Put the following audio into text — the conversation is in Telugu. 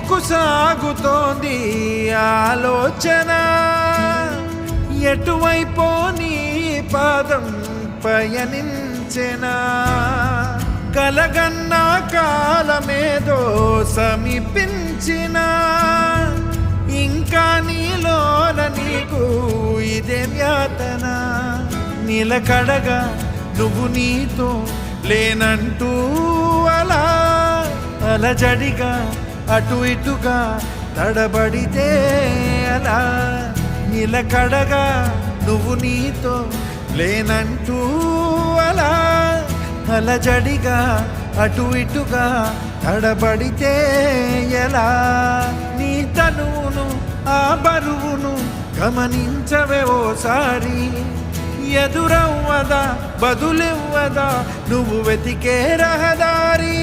ముందుకు సాగుతోంది ఆలోచన, ఎటువైపో నీ పాదం పయనించెనా. కలగన్న కాలమేదో సమీపించిన, ఇంకా నీలోన నీకు ఇదే యాతన. నిలకడగా నువ్వు నీతో లేనంటూ అలా అలజడిగా అటు ఇటుగా తడబడితే అలా. నిలకడగా నువ్వు నీతో లేనంటూ అలా అలజడిగా అటు ఇటుగా తడబడితే ఎలా. నీ తనువును ఆ బరువును గమనించవే ఓసారి, ఎదురవ్వదా బదులివ్వదా నువ్వు వెతికే రహదారి.